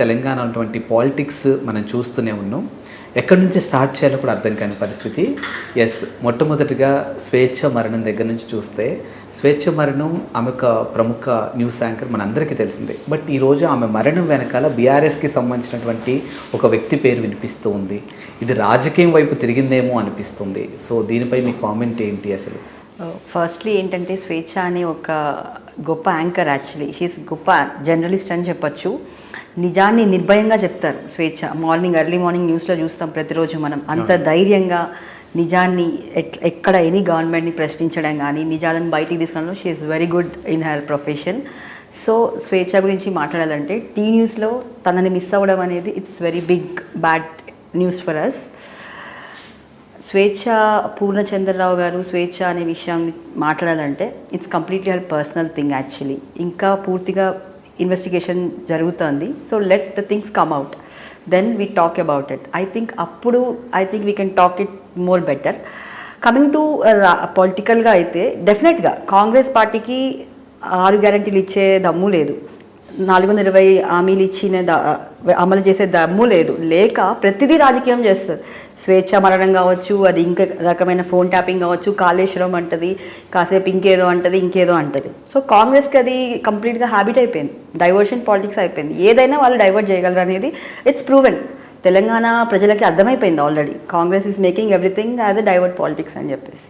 తెలంగాణ అటువంటి పాలిటిక్స్ మనం చూస్తూనే ఉన్నాం. ఎక్కడి నుంచి స్టార్ట్ చేయాలో కూడా అర్థం కాని పరిస్థితి. మొట్టమొదటిగా స్వేచ్ఛ మరణం దగ్గర నుంచి చూస్తే, స్వేచ్ఛ మరణం ఆమె ఒక ప్రముఖ న్యూస్ యాంకర్ మనందరికీ తెలిసిందే. బట్ ఈరోజు ఆమె మరణం వెనకాల బీఆర్ఎస్కి సంబంధించినటువంటి ఒక వ్యక్తి పేరు వినిపిస్తూ ఉంది. ఇది రాజకీయం వైపు తిరిగిందేమో అనిపిస్తుంది. సో దీనిపై మీ కామెంట్ ఏంటి అసలు? ఫస్ట్లీ ఏంటంటే స్వేచ్ఛ అనే ఒక గొప్ప యాంకర్, యాక్చువల్లీ షీస్ గొప్ప జర్నలిస్ట్ అని చెప్పొచ్చు. నిజాన్ని నిర్భయంగా చెప్తారు స్వేచ్ఛ. ఎర్లీ మార్నింగ్ న్యూస్లో చూస్తాం ప్రతిరోజు మనం. అంత ధైర్యంగా నిజాన్ని ఎక్కడ ఎనీ గవర్నమెంట్ని ప్రశ్నించడం కానీ నిజాలను బయటికి తీసుకురావడంలో she is very good in her profession. So Swecha గురించి మాట్లాడాలంటే టీ న్యూస్లో తనని మిస్ అవ్వడం అనేది it's very big bad news for us. Swecha Purnachandrarao garu Swecha అనే విషయం మాట్లాడాలంటే it's completely her personal thing. Actually ఇంకా పూర్తిగా ఇన్వెస్టిగేషన్ జరుగుతుంది. So let the things come out, then we talk about it. I think we can talk it more better. Coming to పొలిటికల్గా అయితే డెఫినెట్గా కాంగ్రెస్ పార్టీకి 6 గ్యారంటీలు ఇచ్చే దమ్ము లేదు, 420 హామీలు ఇచ్చిన అమలు చేసే దమ్ము లేదు. లేక ప్రతిదీ రాజకీయం చేస్తారు. స్వేచ్ఛ మరణం కావచ్చు, అది ఇంకా రకమైన ఫోన్ ట్యాపింగ్ కావచ్చు, కాళేశ్వరం అంటది, కాసేపు ఇంకేదో అంటది. సో కాంగ్రెస్కి అది కంప్లీట్గా హ్యాబిట్ అయిపోయింది, డైవర్షన్ పాలిటిక్స్ అయిపోయింది. ఏదైనా వాళ్ళు డైవర్ట్ చేయగలరు అనేది ఇట్స్ ప్రూవెన్. తెలంగాణ ప్రజలకి అర్థమైపోయింది already. Congress is making everything as a divert politics అని చెప్పేసి.